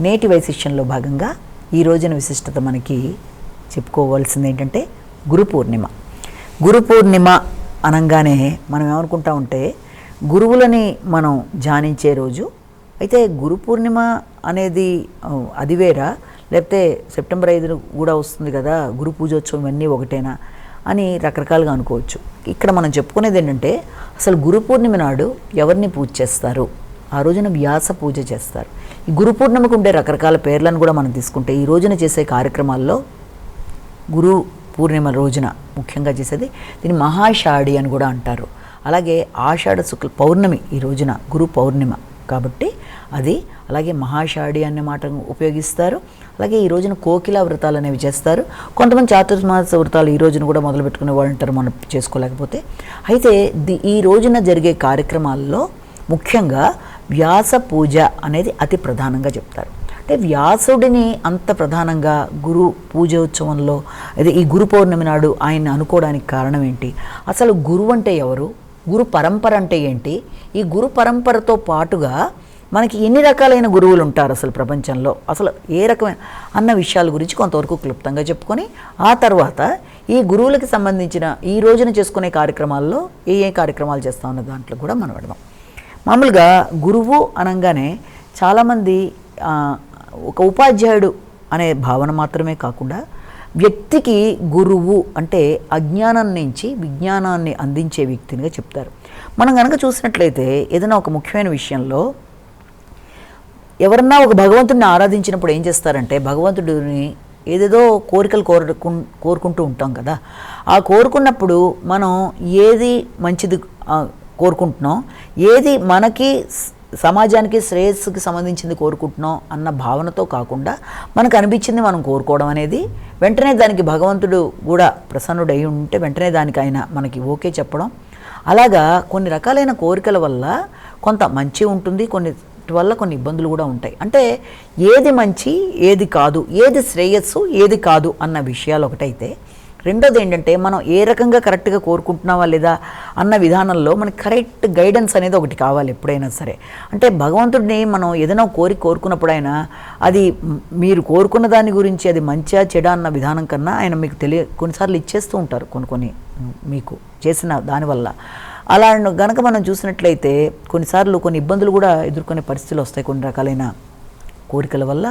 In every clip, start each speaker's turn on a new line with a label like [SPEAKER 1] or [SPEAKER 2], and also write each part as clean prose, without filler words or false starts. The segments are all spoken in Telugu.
[SPEAKER 1] నేటి వైశిష్యంలో భాగంగా ఈ రోజున విశిష్టత మనకి చెప్పుకోవాల్సింది ఏంటంటే గురు పూర్ణిమ. గురు పూర్ణిమ అనగానే మనం ఏమనుకుంటా ఉంటే గురువులని మనం ధ్యానించే రోజు. అయితే గురు పూర్ణిమ అనేది అది వేరా, లేకపోతే సెప్టెంబర్ 5 కూడా వస్తుంది కదా, గురు పూజోత్సవం ఇవన్నీ ఒకటేనా అని రకరకాలుగా అనుకోవచ్చు. ఇక్కడ మనం చెప్పుకునేది ఏంటంటే అసలు గురు పూర్ణిమ నాడు ఎవరిని పూజ చేస్తారు? ఆ రోజున వ్యాస పూజ చేస్తారు. ఈ గురు పూర్ణిమకు ఉండే రకరకాల పేర్లను కూడా మనం తీసుకుంటే ఈ రోజున చేసే కార్యక్రమాల్లో గురు పూర్ణిమ రోజున ముఖ్యంగా చేసేది దీన్ని మహాషాఢి అని కూడా అంటారు. అలాగే ఆషాఢ శుక్ల పౌర్ణమి ఈ రోజున గురు పౌర్ణిమ కాబట్టి అది, అలాగే మహాషాఢి అనే మాట ఉపయోగిస్తారు. అలాగే ఈ రోజున కోకిల వ్రతాలు అనేవి చేస్తారు. కొంతమంది చాతుర్మాస వ్రతాలు ఈ రోజున కూడా మొదలు పెట్టుకునే వాళ్ళు ఉంటారు మనం చేసుకోలేకపోతే. అయితే ఈ రోజున జరిగే కార్యక్రమాల్లో ముఖ్యంగా వ్యాస పూజ అనేది అతి ప్రధానంగా చెప్తారు. అంటే వ్యాసుడిని అంత ప్రధానంగా గురు పూజోత్సవంలో అదే ఈ గురు పౌర్ణమి నాడు ఆయన్ని అనుకోవడానికి కారణం ఏంటి? అసలు గురువు అంటే ఎవరు? గురు పరంపర అంటే ఏంటి? ఈ గురు పరంపరతో పాటుగా మనకి ఎన్ని రకాలైన గురువులు ఉంటారు అసలు ప్రపంచంలో, అసలు ఏ రకమైన అన్న విషయాల గురించి కొంతవరకు క్లుప్తంగా చెప్పుకొని ఆ తర్వాత ఈ గురువులకి సంబంధించిన ఈ రోజున చేసుకునే కార్యక్రమాల్లో ఏ కార్యక్రమాలు చేస్తా ఉన్న దాంట్లో కూడా మనం పెడదాం. మామూలుగా గురువు అనగానే చాలామంది ఒక ఉపాధ్యాయుడు అనే భావన మాత్రమే కాకుండా వ్యక్తికి గురువు అంటే అజ్ఞానం నుంచి విజ్ఞానాన్ని అందించే వ్యక్తినిగా చెప్తారు. మనం కనుక చూసినట్లయితే ఏదైనా ఒక ముఖ్యమైన విషయంలో ఎవరన్నా ఒక భగవంతుడిని ఆరాధించినప్పుడు ఏం చేస్తారంటే భగవంతుడిని ఏదేదో కోరికలు కోరుకుంటూ ఉంటాం కదా. ఆ కోరుకున్నప్పుడు మనం ఏది మంచిది కోరుకుంటున్నాం, ఏది మనకి సమాజానికి శ్రేయస్సుకి సంబంధించింది కోరుకుంటున్నాం అన్న భావనతో కాకుండా మనకు అనిపించింది మనం కోరుకోవడం అనేది వెంటనే దానికి భగవంతుడు కూడా ప్రసన్నుడై ఉంటే వెంటనే దానికి ఆయన మనకి ఓకే చెప్పడం. అలాగా కొన్ని రకాలైన కోరికల వల్ల కొంత మంచి ఉంటుంది, కొన్నిటి వల్ల కొన్ని ఇబ్బందులు కూడా ఉంటాయి. అంటే ఏది మంచి ఏది కాదు, ఏది శ్రేయస్సు ఏది కాదు అన్న విషయాలు ఒకటైతే, రెండోది ఏంటంటే మనం ఏ రకంగా కరెక్ట్గా కోరుకుంటున్నావా లేదా అన్న విధానంలో మనకి కరెక్ట్ గైడెన్స్ అనేది ఒకటి కావాలి ఎప్పుడైనా సరే. అంటే భగవంతుడిని మనం ఏదైనా కోరుకున్నప్పుడు ఆయన అది మీరు కోరుకున్న దాని గురించి అది మంచిగా చెడా అన్న విధానం కన్నా ఆయన మీకు కొన్నిసార్లు ఇచ్చేస్తూ ఉంటారు కొన్ని మీకు చేసిన దానివల్ల. అలా గనక మనం చూసినట్లయితే కొన్నిసార్లు కొన్ని ఇబ్బందులు కూడా ఎదుర్కొనే పరిస్థితులు వస్తాయి కొన్ని రకాలైన కోరికల వల్ల.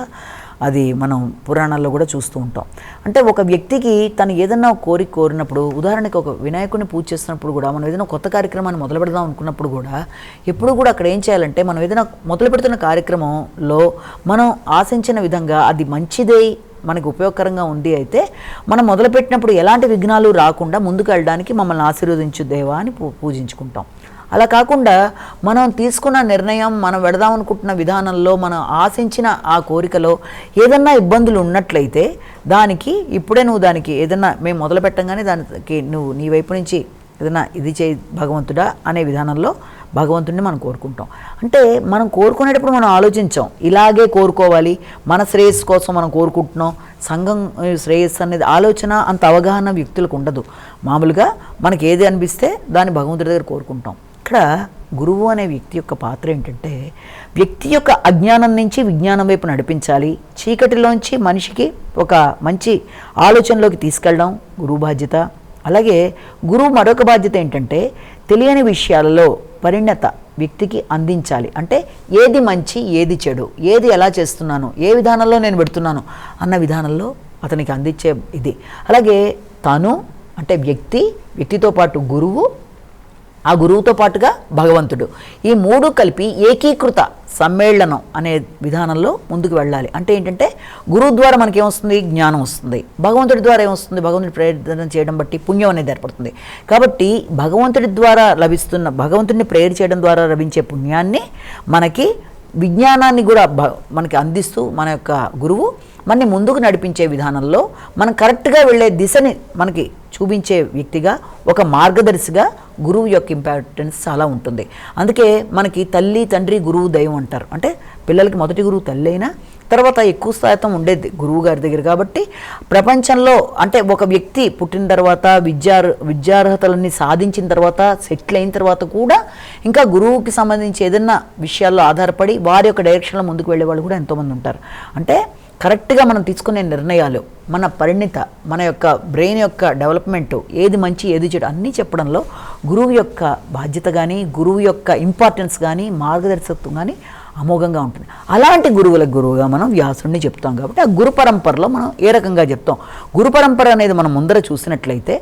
[SPEAKER 1] అది మనం పురాణాల్లో కూడా చూస్తూ ఉంటాం. అంటే ఒక వ్యక్తికి తను ఏదన్నా కోరినప్పుడు, ఉదాహరణకి ఒక వినాయకుడిని పూజ చేస్తున్నప్పుడు కూడా మనం ఏదైనా కొత్త కార్యక్రమాన్ని మొదలు పెడదాం అనుకున్నప్పుడు కూడా ఎప్పుడు కూడా అక్కడ ఏం చేయాలంటే మనం ఏదైనా మొదలు పెడుతున్న కార్యక్రమంలో మనం ఆశించిన విధంగా అది మంచిదై మనకు ఉపయోగకరంగా ఉంది అయితే మనం మొదలుపెట్టినప్పుడు ఎలాంటి విఘ్నాలు రాకుండా ముందుకు వెళ్ళడానికి మమ్మల్ని ఆశీర్వదించు దేవా అని పూజించుకుంటాం. అలా కాకుండా మనం తీసుకున్న నిర్ణయం, మనం వెడదాం అనుకుంటున్న విధానంలో మనం ఆశించిన ఆ కోరికలో ఏదన్నా ఇబ్బందులు ఉన్నట్లయితే దానికి ఇప్పుడే నువ్వు దానికి ఏదన్నా మేము మొదలు పెట్టంగానే దానికి నువ్వు నీ వైపు నుంచి ఏదన్నా ఇది చేయి భగవంతుడా అనే విధానంలో భగవంతుడిని మనం కోరుకుంటాం. అంటే మనం కోరుకునేటప్పుడు మనం ఆలోచించాం ఇలాగే కోరుకోవాలి, మన శ్రేయస్సు కోసం మనం కోరుకుంటున్నాం, సంఘం శ్రేయస్సు అనేది ఆలోచన అంత అవగాహన వ్యక్తులకు ఉండదు. మామూలుగా మనకి ఏది అనిపిస్తే దాన్ని భగవంతుడి దగ్గర కోరుకుంటాం. ఇక్కడ గురువు అనే వ్యక్తి యొక్క పాత్ర ఏంటంటే వ్యక్తి యొక్క అజ్ఞానం నుంచి విజ్ఞానం వైపు నడిపించాలి, చీకటిలోంచి మనిషికి ఒక మంచి ఆలోచనలోకి తీసుకెళ్ళడం గురువు బాధ్యత. అలాగే గురువు మరొక బాధ్యత ఏంటంటే తెలియని విషయాలలో పరిణత వ్యక్తికి అందించాలి. అంటే ఏది మంచి ఏది చెడు, ఏది ఎలా చేస్తున్నాను, ఏ విధానంలో నేను పెడుతున్నాను అన్న విధానంలో అతనికి అందించే ఇది. అలాగే తను అంటే వ్యక్తితో పాటు గురువు, ఆ గురువుతో పాటుగా భగవంతుడు, ఈ మూడు కలిపి ఏకీకృత సమ్మేళనం అనే విధానంలో ముందుకు వెళ్ళాలి. అంటే ఏంటంటే గురువు ద్వారా మనకి ఏమొస్తుంది? జ్ఞానం వస్తుంది. భగవంతుడి ద్వారా ఏమొస్తుంది? భగవంతుడి ప్రేరణ చేయడం బట్టి పుణ్యం అనేది ఏర్పడుతుంది. కాబట్టి భగవంతుడి ద్వారా భగవంతుడిని ప్రేయర్ చేయడం ద్వారా లభించే పుణ్యాన్ని మనకి విజ్ఞానాన్ని కూడా మనకి అందిస్తూ మన యొక్క గురువు మనని ముందుకు నడిపించే విధానంలో మనం కరెక్ట్గా వెళ్ళే దిశని మనకి చూపించే వ్యక్తిగా, ఒక మార్గదర్శిగా గురువు యొక్క ఇంపార్టెన్స్ చాలా ఉంటుంది. అందుకే మనకి తల్లి తండ్రి గురువు దైవం అంటారు. అంటే పిల్లలకి మొదటి గురువు తల్లి అయినా తర్వాత ఎక్కువ శాతం ఉండేది గురువు గారి దగ్గర. కాబట్టి ప్రపంచంలో అంటే ఒక వ్యక్తి పుట్టిన తర్వాత విద్యార్హతలన్నీ సాధించిన తర్వాత సెటిల్ అయిన తర్వాత కూడా ఇంకా గురువుకి సంబంధించి ఏదైనా విషయాల్లో ఆధారపడి వారి యొక్క డైరెక్షన్లో ముందుకు వెళ్ళే వాళ్ళు కూడా ఎంతోమంది ఉంటారు. అంటే కరెక్ట్గా మనం తీసుకునే నిర్ణయాలు, మన పరిణిత, మన యొక్క బ్రెయిన్ యొక్క డెవలప్మెంటు, ఏది మంచి ఏది చెడు అన్నీ చెప్పడంలో గురువు యొక్క బాధ్యత కానీ, గురువు యొక్క ఇంపార్టెన్స్ కానీ, మార్గదర్శకత్వం కానీ అమోఘంగా ఉంటుంది. అలాంటి గురువుగా మనం వ్యాసుడిని చెప్తాం. కాబట్టి ఆ గురు పరంపరలో మనం ఏ రకంగా చెప్తాం? గురు పరంపర అనేది మనం ముందర చూసినట్లయితే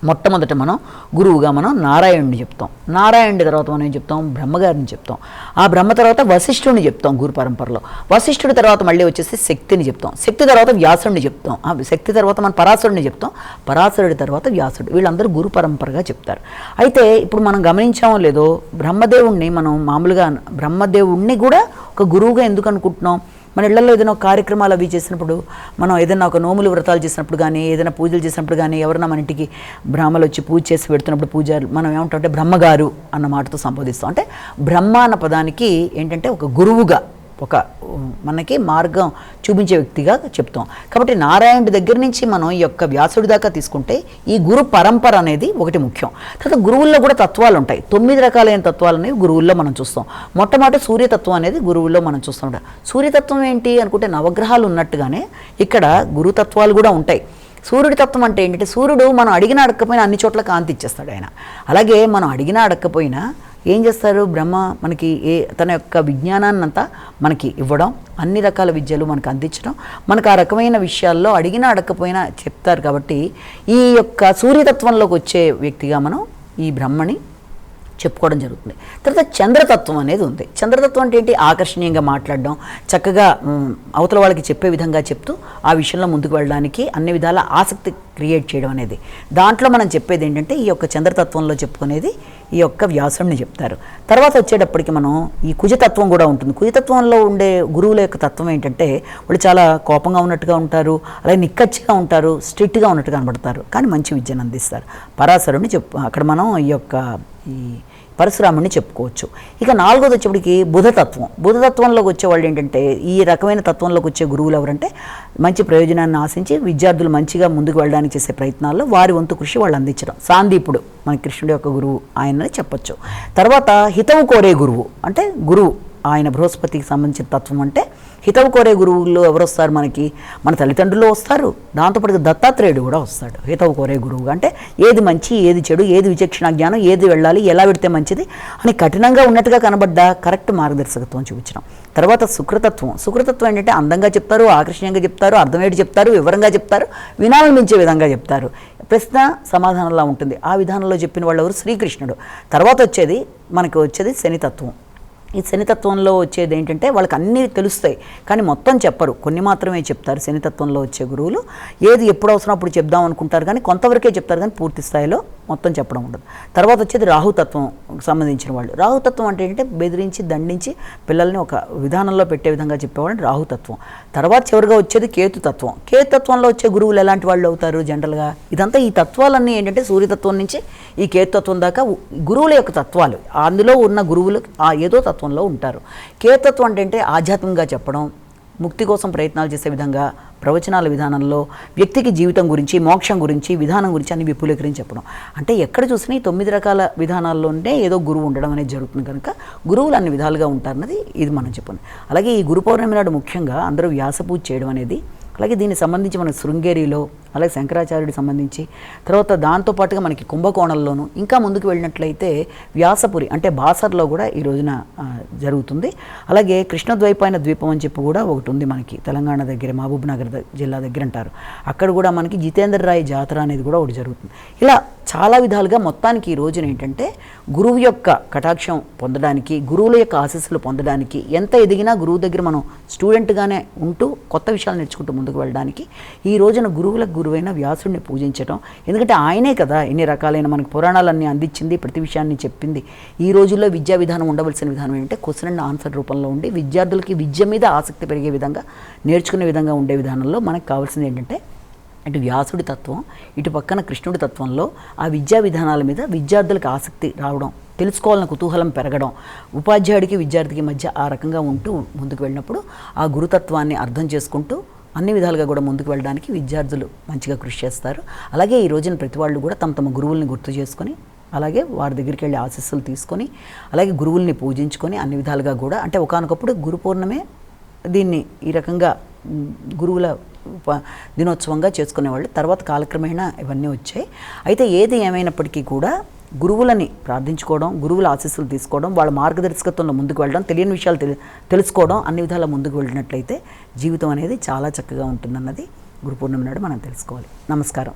[SPEAKER 1] మొట్టమొదట మనం గురువుగా మనం నారాయణుడిని చెప్తాం. నారాయణుడి తర్వాత మనం ఏం చెప్తాం? బ్రహ్మగారిని చెప్తాం. ఆ బ్రహ్మ తర్వాత వశిష్ఠుడిని చెప్తాం గురు పరంపరలో. వశిష్ఠుడి తర్వాత మళ్ళీ వచ్చేసి శక్తిని చెప్తాం. శక్తి తర్వాత వ్యాసుడిని చెప్తాం. ఆ శక్తి తర్వాత మనం పరాశరుడిని చెప్తాం. పరాశరుడి తర్వాత వ్యాసుడు. వీళ్ళందరూ గురు పరంపరగా చెప్తారు. అయితే ఇప్పుడు మనం గమనించామో లేదో, బ్రహ్మదేవుణ్ణి మనం మామూలుగా బ్రహ్మదేవుణ్ణి కూడా ఒక గురువుగా ఎందుకు అనుకుంటున్నాం? మన ఇళ్లలో ఏదైనా కార్యక్రమాలు అవి చేసినప్పుడు, మనం ఏదైనా ఒక నోములు వ్రతాలు చేసినప్పుడు కానీ, ఏదైనా పూజలు చేసినప్పుడు కానీ, ఎవరైనా మన ఇంటికి బ్రాహ్మలు వచ్చి పూజ చేసి పెడుతున్నప్పుడు పూజారులు మనం ఏమంటామంటే బ్రహ్మగారు అన్న మాటతో సంబోధిస్తాం. అంటే బ్రహ్మ అన్న పదానికి ఏంటంటే ఒక గురువుగా, ఒక మనకి మార్గం చూపించే వ్యక్తిగా చెప్తాం. కాబట్టి నారాయణుడి దగ్గర నుంచి మనం ఈ యొక్క వ్యాసుడి దాకా తీసుకుంటే ఈ గురు పరంపర అనేది ఒకటి ముఖ్యం. తర్వాత గురువుల్లో కూడా తత్వాలు ఉంటాయి. 9 రకాలైన తత్వాలు అనేవి గురువుల్లో మనం చూస్తాం. మొట్టమొదటి సూర్యతత్వం అనేది గురువుల్లో మనం చూస్తాం. సూర్యతత్వం ఏంటి అనుకుంటే నవగ్రహాలు ఉన్నట్టుగానే ఇక్కడ గురుతత్వాలు కూడా ఉంటాయి. సూర్యుడి తత్వం అంటే ఏంటంటే సూర్యుడు మనం అడిగినా అడగకపోయినా అన్ని చోట్ల కాంతి ఇచ్చేస్తాడు ఆయన. అలాగే మనం అడిగినా అడగకపోయినా ఏం చేస్తారు? బ్రహ్మ మనకి తన యొక్క విజ్ఞానాన్నంతా మనకి ఇవ్వడం, అన్ని రకాల విద్యలు మనకు అందించడం, మనకు ఆ రకమైన విషయాల్లో అడిగినా అడగకపోయినా చెప్తారు. కాబట్టి ఈ యొక్క సూర్యతత్వంలోకి వచ్చే వ్యక్తిగా మనం ఈ బ్రహ్మని చెప్పుకోవడం జరుగుతుంది. తర్వాత చంద్రతత్వం అనేది ఉంది. చంద్రతత్వం అంటే ఏంటి? ఆకర్షణీయంగా మాట్లాడడం, చక్కగా అవతల వాళ్ళకి చెప్పే విధంగా చెప్తూ ఆ విషయంలో ముందుకు వెళ్ళడానికి అన్ని విధాల ఆసక్తి క్రియేట్ చేయడం అనేది. దాంట్లో మనం చెప్పేది ఏంటంటే ఈ యొక్క చంద్రతత్వంలో చెప్పుకునేది ఈ యొక్క వ్యాసుడిని చెప్తారు. తర్వాత వచ్చేటప్పటికి మనం ఈ కుజతత్వం కూడా ఉంటుంది. కుజతత్వంలో ఉండే గురువుల యొక్క తత్వం ఏంటంటే వాళ్ళు చాలా కోపంగా ఉన్నట్టుగా ఉంటారు, అలాగే నిక్కచ్చిగా ఉంటారు, స్ట్రిక్ట్గా ఉన్నట్టుగా కనబడతారు, కానీ మంచి విద్యను అందిస్తారు. పరాశరుని అక్కడ మనం ఈ పరశురాముడిని చెప్పుకోవచ్చు. ఇక 4వది వచ్చేప్పటికి బుధతత్వం. బుధతత్వంలోకి వచ్చేవాళ్ళు ఏంటంటే ఈ రకమైన తత్వంలోకి వచ్చే గురువులు ఎవరంటే మంచి ప్రయోజనాన్ని ఆశించి విద్యార్థులు మంచిగా ముందుకు వెళ్ళడానికి చేసే ప్రయత్నాల్లో వారి వంతు కృషి వాళ్ళు అందించడం. సాందీపుడు మన కృష్ణుడి యొక్క గురువు ఆయనని చెప్పొచ్చు. తర్వాత హితవు కోరే గురువు అంటే గురువు ఆయన బృహస్పతికి సంబంధించిన తత్వం. అంటే హితవు కోరే గురువుల్లో ఎవరు వస్తారు? మన తల్లిదండ్రులు వస్తారు, దాంతోపాటు దత్తాత్రేయుడు కూడా వస్తాడు హితవు కోరే గురువుగా. అంటే ఏది మంచి ఏది చెడు, ఏది విచక్షణ జ్ఞానం, ఏది వెళ్ళాలి, ఎలా పెడితే మంచిది అని కఠినంగా ఉన్నట్టుగా కనబడ్డా కరెక్ట్ మార్గదర్శకత్వం చూపించడం. తర్వాత శుక్రతత్వం. శుక్రతత్వం ఏంటంటే అందంగా చెప్తారు, ఆకర్షణీయంగా చెప్తారు, అర్థమయ్యేటి చెప్తారు, వివరంగా చెప్తారు, వినాలని మించే విధంగా చెప్తారు. ప్రశ్న సమాధానంలా ఉంటుంది. ఆ విధానంలో చెప్పిన వాళ్ళు ఎవరు? శ్రీకృష్ణుడు. తర్వాత వచ్చేది శనితత్వం. ఈ శనితత్వంలో వచ్చేది ఏంటంటే వాళ్ళకి అన్నీ తెలుస్తాయి కానీ మొత్తం చెప్పరు, కొన్ని మాత్రమే చెప్తారు. శనితత్వంలో వచ్చే గురువులు ఏది ఎప్పుడు అవసరం అప్పుడు చెప్దాం అనుకుంటారు కానీ కొంతవరకే చెప్తారు కానీ పూర్తి స్థాయిలో మొత్తం చెప్పడం ఉండదు. తర్వాత వచ్చేది రాహుతత్వం సంబంధించిన వాళ్ళు. రాహుతత్వం అంటే ఏంటంటే బెదిరించి దండించి పిల్లల్ని ఒక విధానంలో పెట్టే విధంగా చెప్పేవాళ్ళు రాహుతత్వం. తర్వాత చివరిగా వచ్చేది కేతుతత్వం. కేతుతత్వంలో వచ్చే గురువులు ఎలాంటి వాళ్ళు అవుతారు జనరల్గా? ఇదంతా ఈ తత్వాలన్నీ ఏంటంటే సూర్యతత్వం నుంచి ఈ కేతుతత్వం దాకా గురువుల యొక్క తత్వాలు. అందులో ఉన్న గురువులు ఆ ఏదో తత్వంలో ఉంటారు. కేతుతత్వం అంటే ఆధ్యాత్మికంగా చెప్పడం, ముక్తి కోసం ప్రయత్నాలు చేసే విధంగా ప్రవచనాల విధానంలో వ్యక్తికి జీవితం గురించి, మోక్షం గురించి, విధానం గురించి అన్ని విపులీకరించి చెప్పడం. అంటే ఎక్కడ చూసినా ఈ 9 రకాల విధానాల్లోనే ఏదో గురువు ఉండడం అనేది జరుగుతుంది కనుక గురువులు అన్ని విధాలుగా ఉంటారన్నది ఇది మనం చెప్పండి. అలాగే ఈ గురు పౌర్ణమి నాడు ముఖ్యంగా అందరూ వ్యాస పూజ చేయడం అనేది, అలాగే దీనికి సంబంధించి మన శృంగేరిలో, అలాగే శంకరాచార్యుడికి సంబంధించి, తర్వాత దాంతోపాటుగా మనకి కుంభకోణంలోనూ ఇంకా ముందుకు వెళ్ళినట్లయితే వ్యాసపురి అంటే బాసర్లో కూడా ఈ రోజున జరుగుతుంది. అలాగే కృష్ణద్వైపాయన ద్వీపం అని చెప్పి కూడా ఒకటి ఉంది మనకి తెలంగాణ దగ్గర, మహబూబ్ నగర్ జిల్లా దగ్గర అంటారు. అక్కడ కూడా మనకి జితేంద్ర రాయ్ జాతర అనేది కూడా ఒకటి జరుగుతుంది. ఇలా చాలా విధాలుగా మొత్తానికి ఈ రోజున ఏంటంటే గురువు యొక్క కటాక్షం పొందడానికి, గురువుల యొక్క ఆశీస్సులు పొందడానికి, ఎంత ఎదిగినా గురువు దగ్గర మనం స్టూడెంట్గానే ఉంటూ కొత్త విషయాలు నేర్చుకుంటూ ముందుకు వెళ్ళడానికి ఈ రోజున గురువైన వ్యాసుడిని పూజించడం. ఎందుకంటే ఆయనే కదా ఎన్ని రకాలైన మనకి పురాణాలన్నీ అందించింది, ప్రతి విషయాన్ని చెప్పింది. ఈ రోజుల్లో విద్యా విధానం ఉండవలసిన విధానం ఏంటంటే క్వశ్చన్ అండ్ ఆన్సర్ రూపంలో ఉండి విద్యార్థులకి విద్య మీద ఆసక్తి పెరిగే విధంగా, నేర్చుకునే విధంగా ఉండే విధానంలో మనకు కావాల్సింది ఏంటంటే ఇటు వ్యాసుడి తత్వం, ఇటు పక్కన కృష్ణుడి తత్వంలో ఆ విద్యా విధానాల మీద విద్యార్థులకు ఆసక్తి రావడం, తెలుసుకోవాలన్న కుతూహలం పెరగడం, ఉపాధ్యాయుడికి విద్యార్థికి మధ్య ఆ రకంగా ఉంటూ ముందుకు వెళ్ళినప్పుడు ఆ గురుతత్వాన్ని అర్థం చేసుకుంటూ అన్ని విధాలుగా కూడా ముందుకు వెళ్ళడానికి విద్యార్థులు మంచిగా కృషి చేస్తారు. అలాగే ఈ రోజున ప్రతి వాళ్ళు కూడా తమ తమ గురువుల్ని గుర్తు చేసుకొని, అలాగే వారి దగ్గరికి వెళ్ళి ఆశీస్సులు తీసుకొని, అలాగే గురువుల్ని పూజించుకొని అన్ని విధాలుగా కూడా, అంటే ఒకానొకప్పుడు గురు పౌర్ణమే దీన్ని ఈ రకంగా గురువుల దినోత్సవంగా చేసుకునేవాళ్ళు. తర్వాత కాలక్రమేణా ఇవన్నీ వచ్చాయి. అయితే ఏది ఏమైనప్పటికీ కూడా గురువులని ప్రార్థించుకోవడం, గురువుల ఆశీస్సులు తీసుకోవడం, వాళ్ళ మార్గదర్శకత్వంలో ముందుకు వెళ్ళడం, తెలియని విషయాలు తెలుసుకోవడం, అన్ని విధాలా ముందుకు వెళ్ళినట్లయితే జీవితం అనేది చాలా చక్కగా ఉంటుందన్నది గురు పౌర్ణమి నాడు మనం తెలుసుకోవాలి. నమస్కారం.